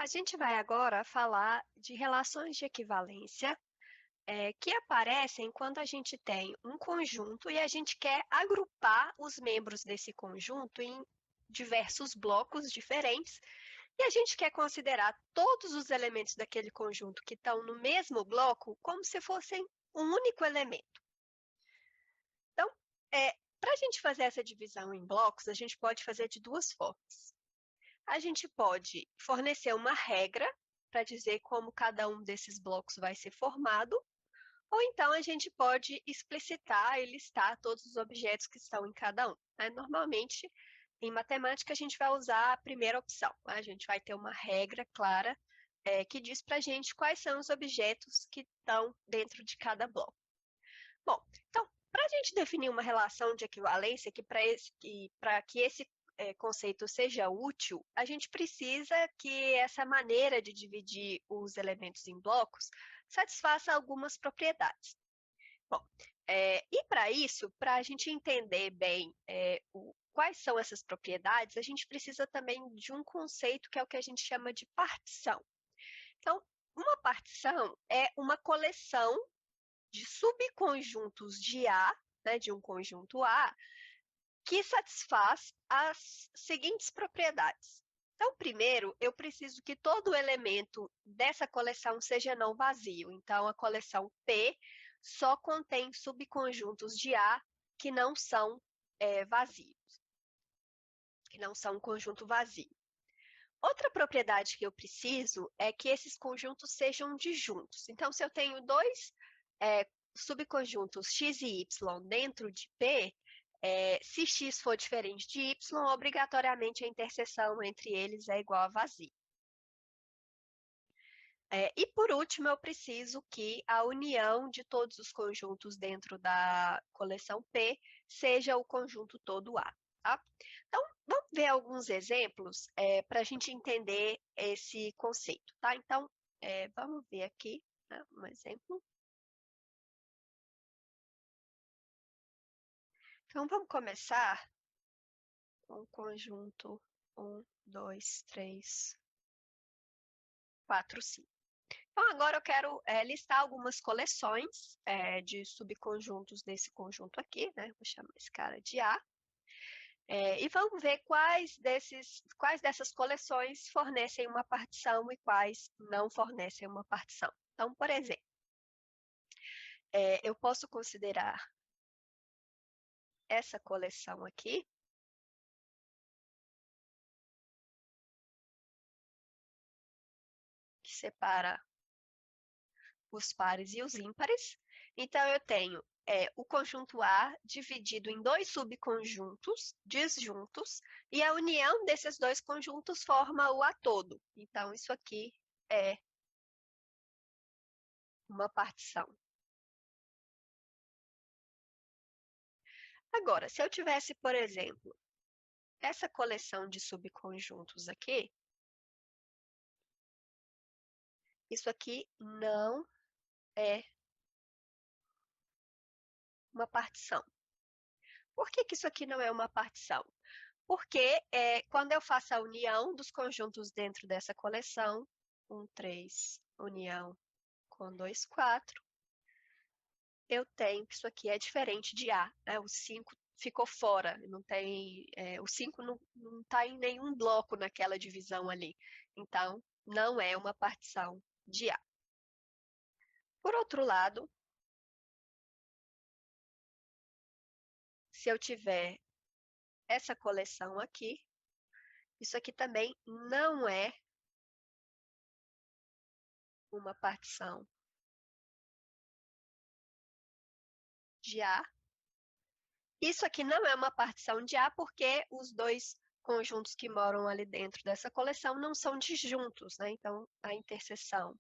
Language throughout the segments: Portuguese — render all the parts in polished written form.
A gente vai agora falar de relações de equivalência, que aparecem quando a gente tem um conjunto e a gente quer agrupar os membros desse conjunto em diversos blocos diferentes, e a gente quer considerar todos os elementos daquele conjunto que estão no mesmo bloco como se fossem um único elemento. Então, para a gente fazer essa divisão em blocos, a gente pode fazer de duas formas. A gente pode fornecer uma regra para dizer como cada um desses blocos vai ser formado, ou então a gente pode explicitar e listar todos os objetos que estão em cada um, né? Normalmente, em matemática, a gente vai usar a primeira opção. A gente vai ter uma regra clara que diz para a gente quais são os objetos que estão dentro de cada bloco. Bom, então, para a gente definir uma relação de equivalência, para que esse conceito seja útil, a gente precisa que essa maneira de dividir os elementos em blocos satisfaça algumas propriedades. Bom, e para isso, para a gente entender bem quais são essas propriedades, a gente precisa também de um conceito que é o que a gente chama de partição. Então, uma partição é uma coleção de subconjuntos de A, né, de um conjunto A, que satisfaz as seguintes propriedades. Então, primeiro, eu preciso que todo elemento dessa coleção seja não vazio. Então, a coleção P só contém subconjuntos de A que não são vazios, que não são um conjunto vazio. Outra propriedade que eu preciso é que esses conjuntos sejam disjuntos. Então, se eu tenho dois subconjuntos x e y dentro de P, se x for diferente de y, obrigatoriamente a interseção entre eles é igual a vazio. E por último, eu preciso que a união de todos os conjuntos dentro da coleção P seja o conjunto todo A. Tá? Então, vamos ver alguns exemplos para a gente entender esse conceito. Tá? Então, vamos ver aqui, né, um exemplo. Então, vamos começar com o conjunto 1, 2, 3, 4, 5. Então, agora eu quero listar algumas coleções de subconjuntos desse conjunto aqui, né? Vou chamar esse cara de A. E vamos ver quais dessas coleções fornecem uma partição e quais não fornecem uma partição. Então, por exemplo, eu posso considerar essa coleção aqui que separa os pares e os ímpares. Então, eu tenho o conjunto A dividido em dois subconjuntos disjuntos, e a união desses dois conjuntos forma o A todo. Então, isso aqui é uma partição. Agora, se eu tivesse, por exemplo, essa coleção de subconjuntos aqui, isso aqui não é uma partição. Por que isso aqui não é uma partição? Porque quando eu faço a união dos conjuntos dentro dessa coleção, 1, 3, união com 2, 4, eu tenho que isso aqui é diferente de A, né? O 5 ficou fora, não tem, o 5 não está em nenhum bloco naquela divisão ali. Então, não é uma partição de A. Por outro lado, se eu tiver essa coleção aqui, isso aqui também não é uma partição de A. Isso aqui não é uma partição de A porque os dois conjuntos que moram ali dentro dessa coleção não são disjuntos, né? Então, a interseção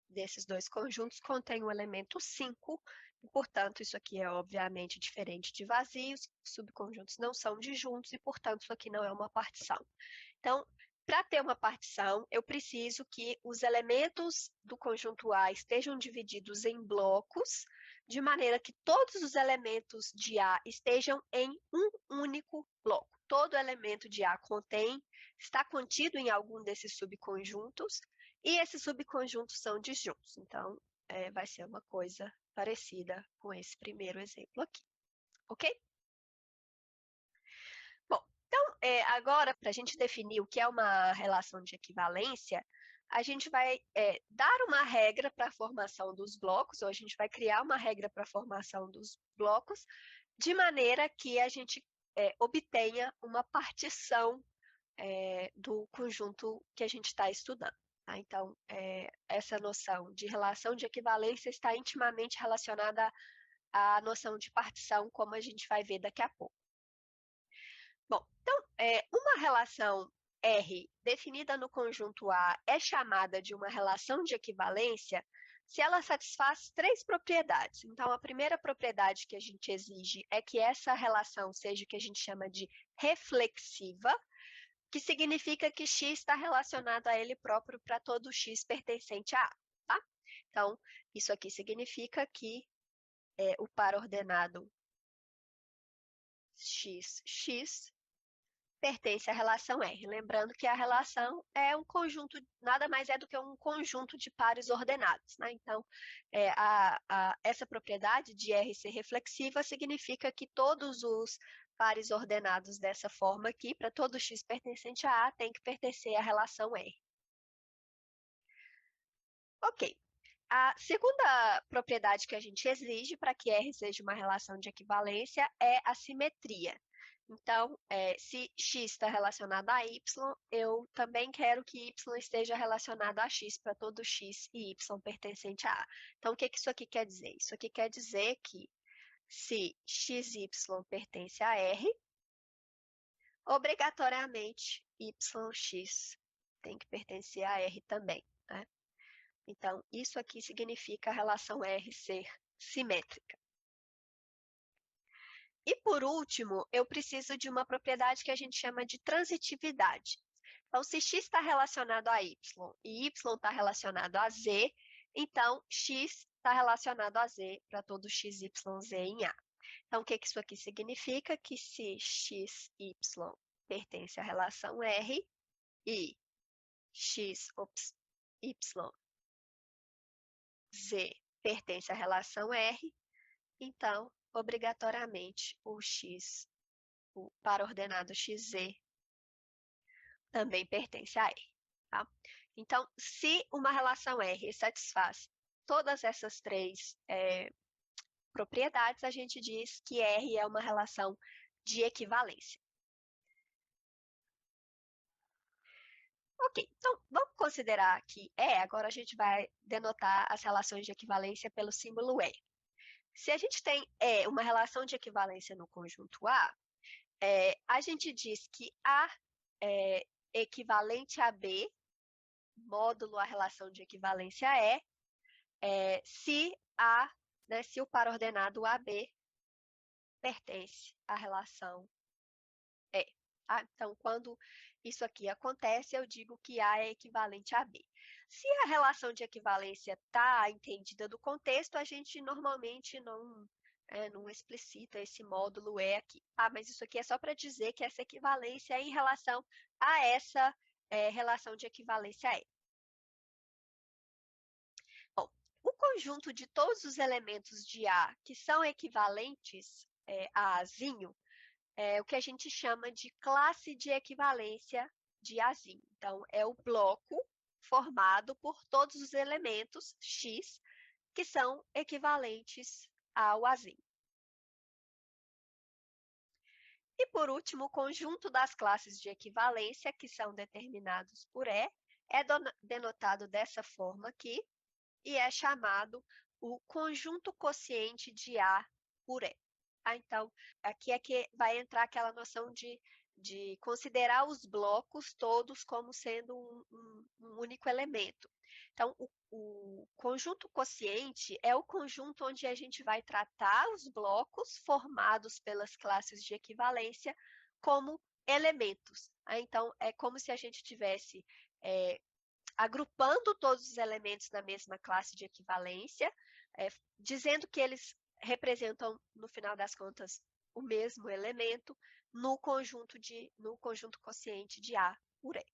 desses dois conjuntos contém o elemento 5, e, portanto, isso aqui é obviamente diferente de vazios, subconjuntos não são disjuntos, e, portanto, isso aqui não é uma partição. Então, para ter uma partição, eu preciso que os elementos do conjunto A estejam divididos em blocos de maneira que todos os elementos de A estejam em um único bloco. Todo elemento de A está contido em algum desses subconjuntos, e esses subconjuntos são disjuntos. Então, vai ser uma coisa parecida com esse primeiro exemplo aqui, ok? Bom, então, agora, para a gente definir o que é uma relação de equivalência, a gente vai dar uma regra para a formação dos blocos, ou a gente vai criar uma regra para a formação dos blocos, de maneira que a gente obtenha uma partição do conjunto que a gente está estudando. Tá? Então, essa noção de relação de equivalência está intimamente relacionada à noção de partição, como a gente vai ver daqui a pouco. Bom, então, uma relação R definida no conjunto A é chamada de uma relação de equivalência se ela satisfaz três propriedades. Então, a primeira propriedade que a gente exige é que essa relação seja o que a gente chama de reflexiva, que significa que x está relacionado a ele próprio para todo x pertencente a A. Tá? Então, isso aqui significa que o par ordenado x pertence à relação R. Lembrando que a relação é um conjunto, nada mais é do que um conjunto de pares ordenados. Né? Então, essa propriedade de R ser reflexiva significa que todos os pares ordenados dessa forma aqui, para todo x pertencente a A, tem que pertencer à relação R. Ok. A segunda propriedade que a gente exige para que R seja uma relação de equivalência é a simetria. Então, se x está relacionado a y, eu também quero que y esteja relacionado a x para todo x e y pertencente a A. Então, o que isso aqui quer dizer? Isso aqui quer dizer que se xy pertence a R, obrigatoriamente yx tem que pertencer a R também. Né? Então, isso aqui significa a relação R ser simétrica. E, por último, eu preciso de uma propriedade que a gente chama de transitividade. Então, se x está relacionado a y e y está relacionado a z, então x está relacionado a z para todo x, y, z em A. Então, o que isso aqui significa? Que se x, y pertence à relação R e x, y, z pertence à relação R, então, obrigatoriamente, o par ordenado xz também pertence a R. Tá? Então, se uma relação R satisfaz todas essas três propriedades, a gente diz que R é uma relação de equivalência. Ok, então vamos considerar que agora a gente vai denotar as relações de equivalência pelo símbolo E. Se a gente tem uma relação de equivalência no conjunto A, a gente diz que A é equivalente a B, módulo a relação de equivalência se o par ordenado AB pertence à relação E. Tá? Então, quando isso aqui acontece, eu digo que A é equivalente a B. Se a relação de equivalência está entendida do contexto, a gente normalmente não explicita esse módulo E aqui. Mas isso aqui é só para dizer que essa equivalência é em relação a essa relação de equivalência E. Bom, o conjunto de todos os elementos de A que são equivalentes a Azinho é o que a gente chama de classe de equivalência de Azinho. Então, é o bloco formado por todos os elementos X que são equivalentes ao Azinho. E, por último, o conjunto das classes de equivalência, que são determinados por E, é denotado dessa forma aqui, e é chamado o conjunto quociente de A por E. Então, aqui é que vai entrar aquela noção de considerar os blocos todos como sendo um único elemento. Então, o conjunto quociente é o conjunto onde a gente vai tratar os blocos formados pelas classes de equivalência como elementos. Então, é como se a gente estivesse agrupando todos os elementos na mesma classe de equivalência, dizendo que eles representam, no final das contas, o mesmo elemento no conjunto quociente de A por E.